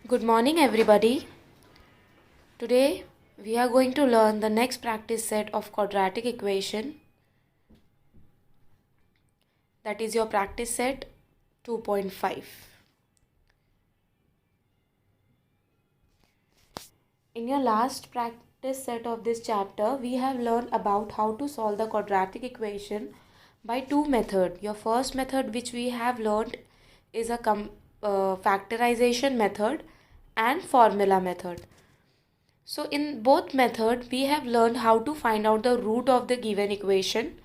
Good morning, everybody. Today we are going to learn the next practice set of quadratic equation, that is your practice set 2.5. In your last practice set of this chapter, we have learned about how to solve the quadratic equation by two methods. Your first method which we have learned is a factorization method and formula method. So in both methods, we have learned how to find out the root of the given equation.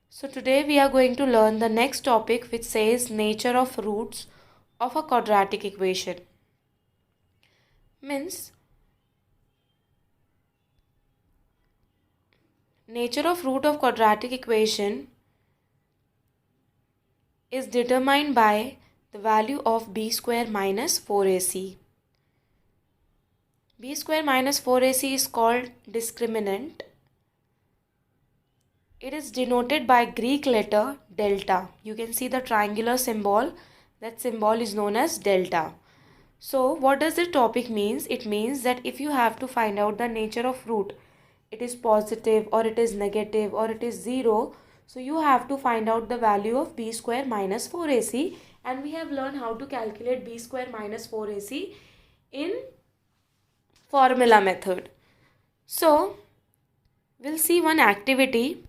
So today we are going to learn the next topic, which says nature of roots of a quadratic equation. Means nature of root of quadratic equation is determined by the value of b square minus 4ac. b square minus 4ac is called discriminant. It is denoted by Greek letter delta. You can see the triangular symbol. That symbol is known as delta. So what does the topic means? It means that if you have to find out the nature of root, it is positive or it is negative or it is 0. So you have to find out the value of b square minus 4ac, and we have learned how to calculate b square minus 4ac in formula method. So we'll see one activity.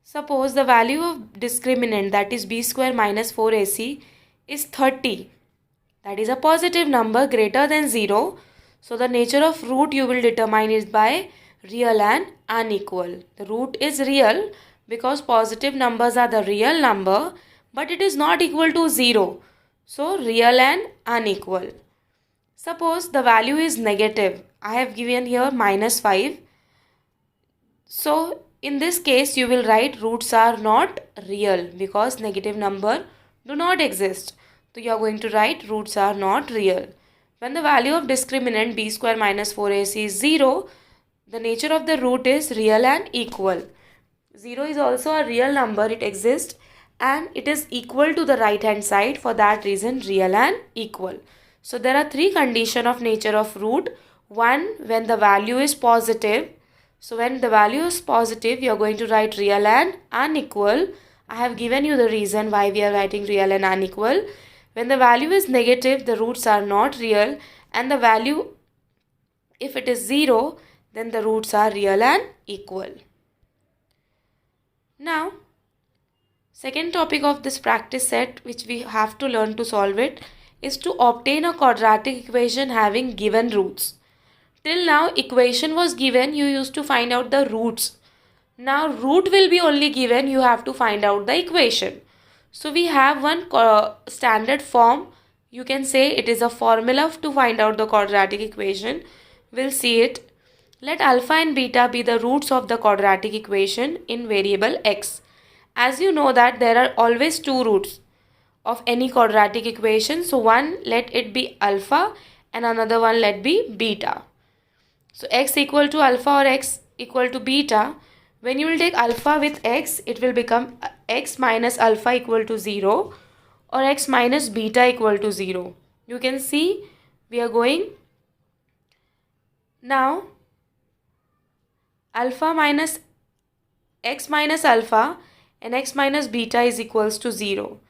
Suppose the value of discriminant, that is b square minus 4ac, is 30. That is a positive number greater than 0. So the nature of root you will determine is by real and unequal. The root is real because positive numbers are the real number, but it is not equal to 0. So real and unequal. Suppose the value is negative. I have given here minus 5. So in this case you will write roots are not real because negative number do not exist. So you are going to write roots are not real. When the value of discriminant b square minus 4ac is 0, the nature of the root is real and equal. 0 is also a real number, it exists and it is equal to the right hand side, for that reason real and equal. So there are three conditions of nature of root. One, when the value is positive. So when the value is positive, you are going to write real and unequal. I have given you the reason why we are writing real and unequal. When the value is negative, the roots are not real, and the value, if it is 0, then the roots are real and equal. Now, second topic of this practice set which we have to learn to solve it is to obtain a quadratic equation having given roots. Till now equation was given, you used to find out the roots. Now root will be only given, you have to find out the equation. So we have one standard form. You can say it is a formula to find out the quadratic equation. We'll see it. Let alpha and beta be the roots of the quadratic equation in variable x. As you know that there are always two roots of any quadratic equation. So one let it be alpha and another one let be beta. So x equal to alpha or x equal to beta. When you will take alpha with x, it will become x minus alpha equal to 0 or x minus beta equal to 0. You can see we are going now alpha minus x minus alpha and x minus beta is equals to 0.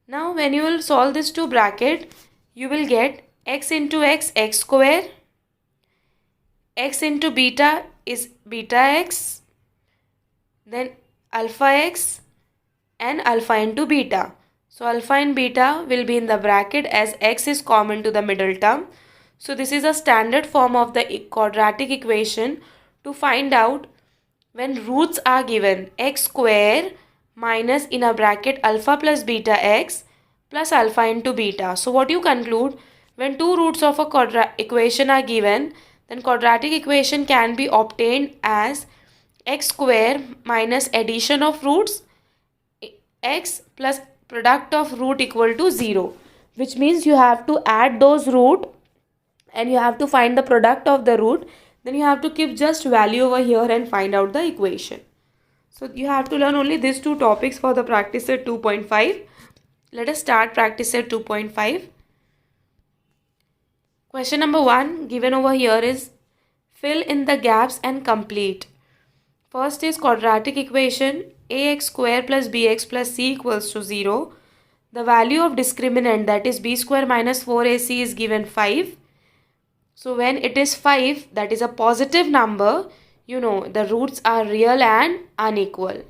Now when you will solve this two bracket, you will get x into x, x square, x into beta is beta x, then alpha x and alpha into beta. So alpha and beta will be in the bracket as x is common to the middle term. So this is a standard form of the quadratic equation to find out when roots are given x square minus in a bracket alpha plus beta x plus alpha into beta. So what you conclude, when two roots of a quadratic equation are given, then quadratic equation can be obtained as x square minus addition of roots x plus product of root equal to 0, which means you have to add those root and you have to find the product of the root. Then you have to keep just value over here and find out the equation. So you have to learn only these two topics for the practice set 2.5. Let us start practice set 2.5. Question number 1 given over here is fill in the gaps and complete. First is quadratic equation ax square plus bx plus c equals to 0. The value of discriminant, that is b square minus 4ac, is given 5. So when it is 5, that is a positive number, you know the roots are real and unequal.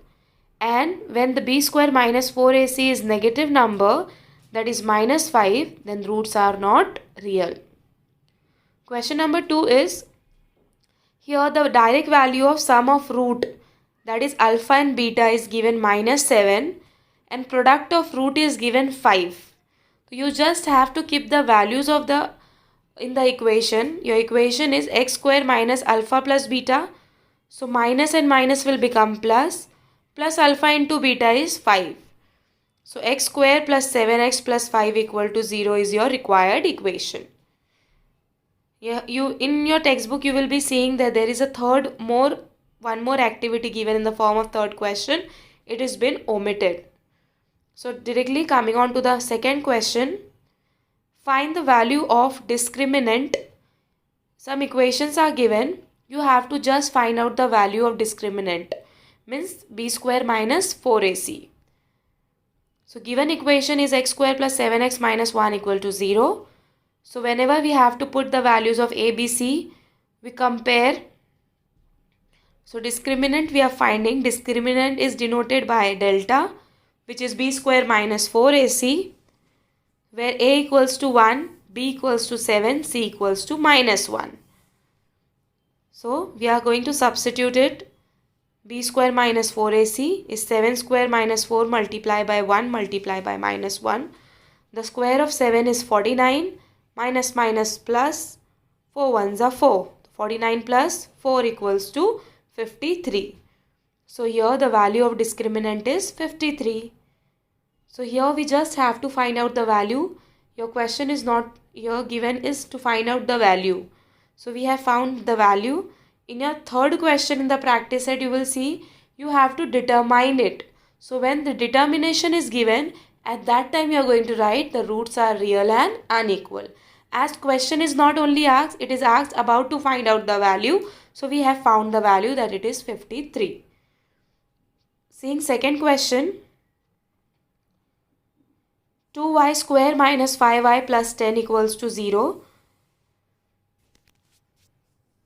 And when the b square minus 4ac is negative number, that is minus 5, then roots are not real. Question number 2 is, here the direct value of sum of root, that is alpha and beta, is given minus 7 and product of root is given 5. So you just have to keep the values of in the equation. Your equation is x square minus alpha plus beta. So minus and minus will become plus. Plus alpha into beta is 5. So x square plus 7x plus 5 equal to 0 is your required equation. In your textbook you will be seeing that there is one more activity given in the form of third question. It has been omitted. So directly coming on to the second question, find the value of discriminant. Some equations are given. You have to just find out the value of discriminant, means b square minus 4ac. So given equation is x square plus 7x minus 1 equal to 0. So whenever we have to put the values of a, b, c, we compare. So discriminant we are finding. Discriminant is denoted by delta, which is b square minus 4ac, where a equals to 1, b equals to 7, c equals to minus 1. So we are going to substitute it. B square minus 4ac is 7 square minus 4 multiplied by 1 multiplied by minus 1. The square of 7 is 49. Minus minus plus, 4 ones are 4. 49 plus 4 equals to 53. So here the value of discriminant is 53. So here we just have to find out the value. Your question is not here given is to find out the value. So we have found the value. In your third question in the practice set, you will see you have to determine it. So when the determination is given, at that time you are going to write the roots are real and unequal. As question is not only asked, it is asked about to find out the value. So we have found the value, that it is 53. Seeing second question, 2y square minus 5y plus 10 equals to 0.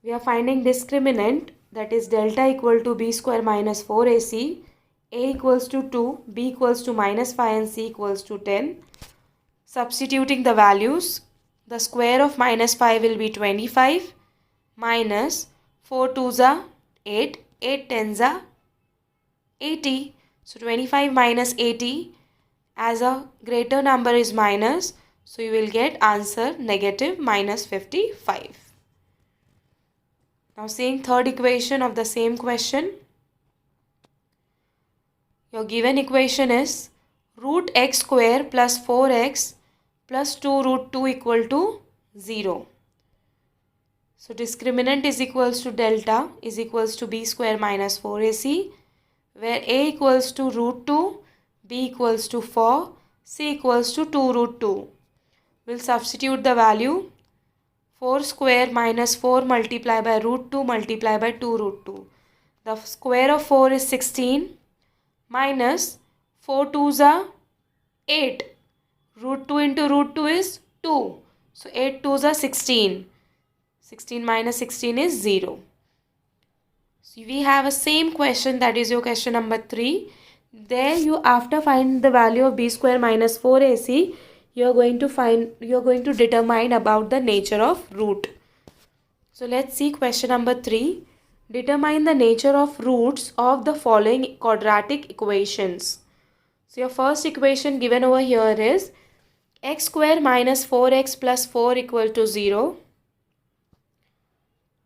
We are finding discriminant, that is delta equal to b square minus 4ac, a equals to 2, b equals to minus 5 and c equals to 10. Substituting the values, the square of minus 5 will be 25 minus 4 2s are 8, 8 10s are 80. So 25 minus 80, as a greater number is minus, so you will get answer negative minus 55. Now seeing third equation of the same question. Your given equation is root x square plus 4x plus 2 root 2 equal to 0. So discriminant is equals to delta is equals to b square minus 4ac, where a equals to root 2, b equals to 4, c equals to 2 root 2. We'll substitute the value. 4 square minus 4 multiplied by root 2 multiplied by 2 root 2. The square of 4 is 16 minus 4 2s are 8. Root 2 into root 2 is 2. So 8 2s are 16. 16 minus 16 is 0. So we have a same question, that is your question number 3. There you, after find the value of b square minus 4ac, you are going to determine about the nature of root. So let's see question number 3. Determine the nature of roots of the following quadratic equations. So your first equation given over here is x square minus 4x plus 4 equal to 0.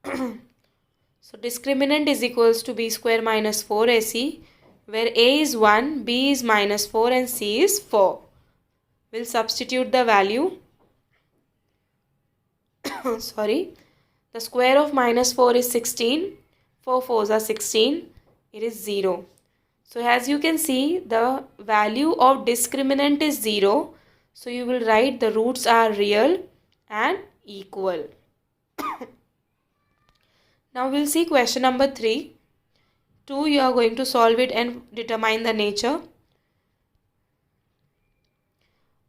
So discriminant is equals to b square minus 4ac, where a is 1, b is minus 4 and c is 4. We'll substitute the value. Sorry. The square of minus 4 is 16. 4 4s are 16. It is 0. So as you can see, the value of discriminant is 0. So you will write the roots are real and equal. Now we'll see question number 3. 2, you are going to solve it and determine the nature.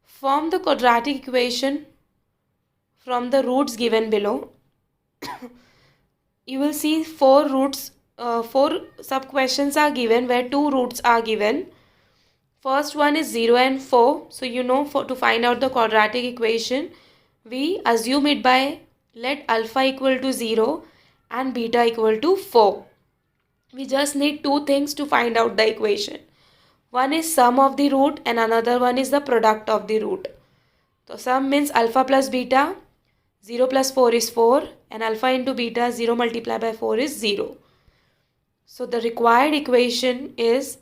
Form the quadratic equation from the roots given below. You will see 4 roots, 4 sub questions are given where 2 roots are given. First one is 0 and 4. So you know, to find out the quadratic equation, we assume it by let alpha equal to 0 and beta equal to 4. We just need 2 things to find out the equation. One is sum of the root and another one is the product of the root. So sum means alpha plus beta. 0 plus 4 is 4 and alpha into beta 0 multiplied by 4 is 0. So the required equation is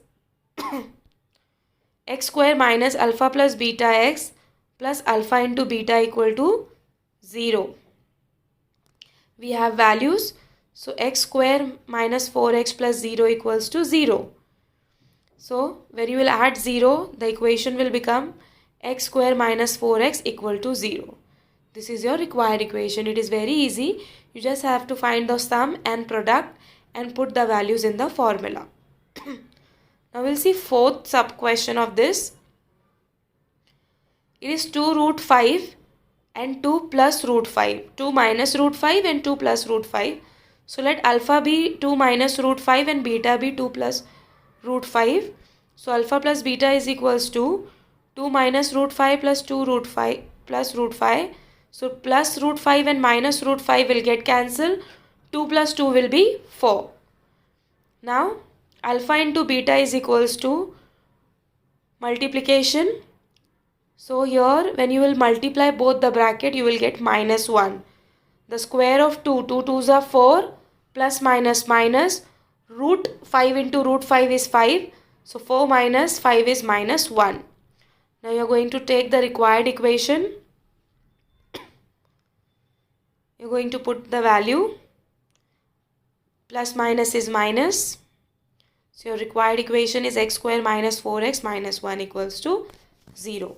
x square minus alpha plus beta x plus alpha into beta equal to 0. We have values. So x square minus 4x plus 0 equals to 0. So when you will add 0, the equation will become x square minus 4x equal to 0. This is your required equation. It is very easy. You just have to find the sum and product and put the values in the formula. Now we'll see fourth sub question of this. It is 2 root 5 and 2 plus root 5. 2 minus root 5 and 2 plus root 5. So let alpha be 2 minus root 5 and beta be 2 plus root 5. So alpha plus beta is equals to 2 minus root 5 plus 2 root 5 plus root 5. So plus root 5 and minus root 5 will get cancelled. 2 plus 2 will be 4. Now alpha into beta is equals to multiplication. So here when you will multiply both the bracket, you will get minus 1. The square of 2, 2 2s are 4, plus minus minus, root 5 into root 5 is 5. So 4 minus 5 is minus 1. Now you are going to take the required equation. You are going to put the value. Plus minus is minus. So your required equation is x square minus 4x minus 1 equals to 0.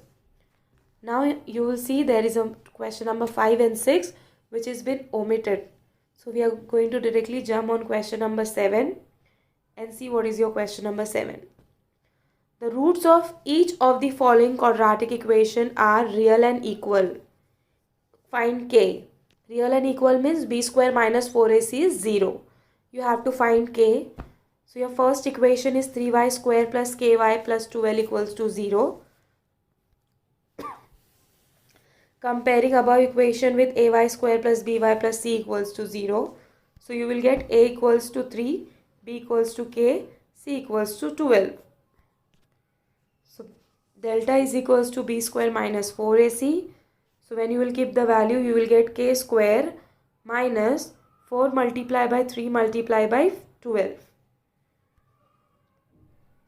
Now you will see there is a question number 5 and 6 which has been omitted. So we are going to directly jump on question number 7 and see what is your question number 7. The roots of each of the following quadratic equation are real and equal. Find k. Real and equal means b square minus 4ac is 0. You have to find k. So your first equation is 3y square plus ky plus 12 equals to 0. Comparing above equation with ay square plus by plus c equals to 0. So you will get a equals to 3, b equals to k, c equals to 12. So delta is equals to b square minus 4ac. So when you will keep the value, you will get k square minus 4 multiplied by 3 multiplied by 12.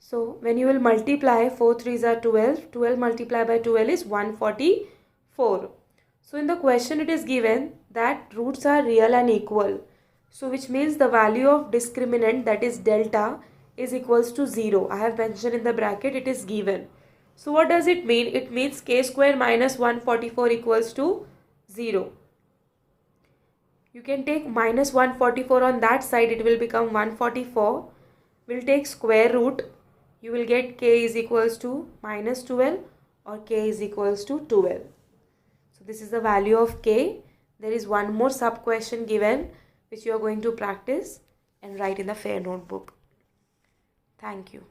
So when you will multiply, 4 3s are 12. 12 multiplied by 12 is 144. So in the question it is given that roots are real and equal. So which means the value of discriminant, that is delta, is equals to 0. I have mentioned in the bracket, it is given. So what does it mean? It means k square minus 144 equals to 0. You can take minus 144 on that side, it will become 144. We'll take square root. You will get k is equals to minus 12 or k is equals to 12. So this is the value of k. There is one more sub question given which you are going to practice and write in the fair notebook. Thank you.